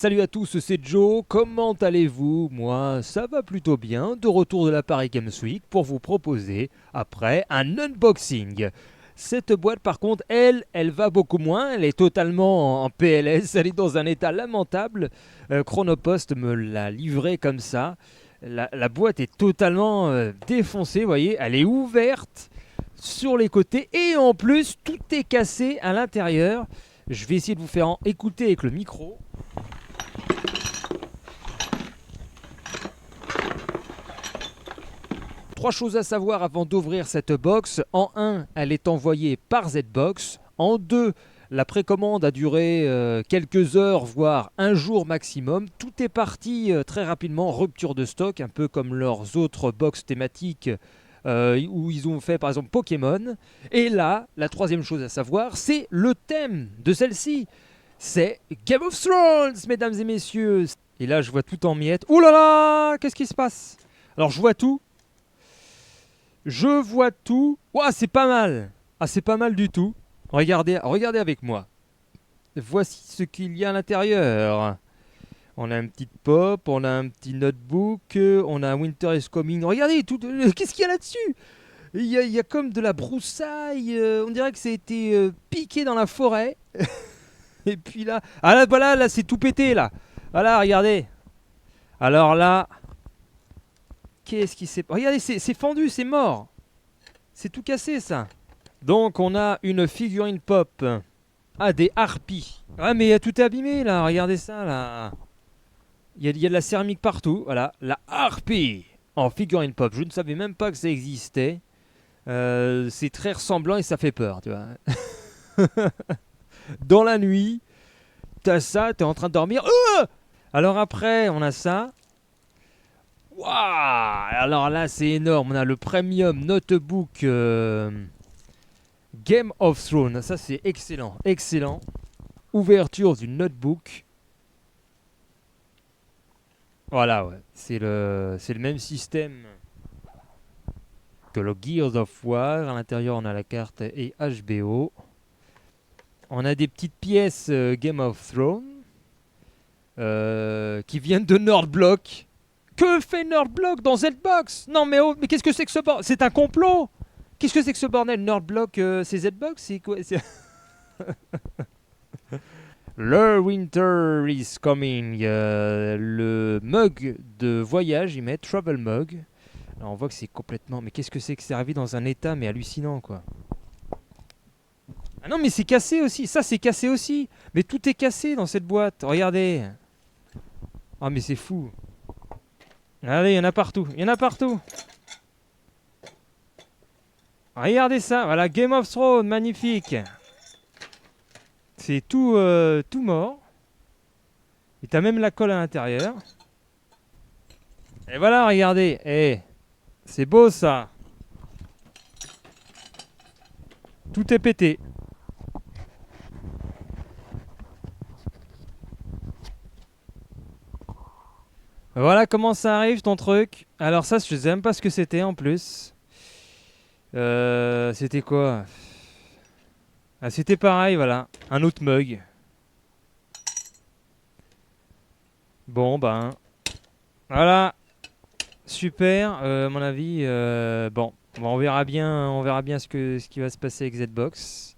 Salut à tous, c'est Joe, comment allez-vous? Moi, ça va plutôt bien, de retour de la Paris Games Week pour vous proposer, après, un unboxing. Cette boîte par contre, elle va beaucoup moins, elle est totalement en PLS, elle est dans un état lamentable. Chronopost me l'a livrée comme ça. La boîte est totalement défoncée, vous voyez, elle est ouverte sur les côtés et en plus, tout est cassé à l'intérieur. Je vais essayer de vous faire écouter avec le micro. Trois choses à savoir avant d'ouvrir cette box. En un, elle est envoyée par Zbox. En deux, la précommande a duré quelques heures, voire un jour maximum. Tout est parti très rapidement, rupture de stock, un peu comme leurs autres box thématiques où ils ont fait par exemple Pokémon. Et là, la troisième chose à savoir, c'est le thème de celle-ci. C'est Game of Thrones, mesdames et messieurs. Et là, je vois tout en miettes. Ouh là là, qu'est-ce qui se passe? Alors, je vois tout. Je vois tout. Ouah, c'est pas mal. Ah, c'est pas mal du tout. Regardez avec moi. Voici ce qu'il y a à l'intérieur. On a une petite pop, on a un petit notebook, on a Winter is Coming. Regardez, tout, qu'est-ce qu'il y a là-dessus? Il y a comme de la broussaille. On dirait que ça a été piqué dans la forêt. Et puis là, ah là, voilà, là, c'est tout pété là. Voilà, regardez. Alors là, qu'est-ce qui s'est... Regardez, c'est fendu, c'est mort. C'est tout cassé ça. Donc on a une figurine pop. Ah, des harpies. Ah, mais tout est abîmé là, regardez ça là. Il y a de la céramique partout. Voilà, la harpie en figurine pop. Je ne savais même pas que ça existait. C'est très ressemblant et ça fait peur, tu vois. Dans la nuit, t'as ça, t'es en train de dormir. Alors après, on a ça. Waouh! Alors là, c'est énorme. On a le premium notebook Game of Thrones. Ça, c'est excellent. Excellent. Ouverture du notebook. Voilà, ouais. C'est le même système que le Gears of War. À l'intérieur, on a la carte et HBO. On a des petites pièces Game of Thrones qui viennent de Nordblock. Que fait Nordblock dans Zbox? Non, mais, oh, mais qu'est-ce que c'est que ce bordel? C'est un complot! Qu'est-ce que c'est que ce bordel? Nordblock, c'est Zbox? C'est quoi? Le Winter is Coming, le mug de voyage, ils mettent Travel Mug. Alors on voit que c'est complètement... Mais qu'est-ce que c'est que c'est arrivé dans un état mais hallucinant quoi. Ah non mais c'est cassé aussi, ça c'est cassé aussi. Mais tout est cassé dans cette boîte, regardez. Ah mais c'est fou. Allez, il y en a partout, il y en a partout. Regardez ça, voilà, Game of Thrones, magnifique. C'est tout mort. Et t'as même la colle à l'intérieur. Et voilà, regardez. Eh, c'est beau ça. Tout est pété. Voilà comment ça arrive ton truc. Alors ça, je sais même pas ce que c'était en plus. C'était quoi? Ah, c'était pareil, voilà. Un autre mug. Bon, ben. Voilà. Super. À mon avis, bon. On verra bien ce qui va se passer avec Zbox.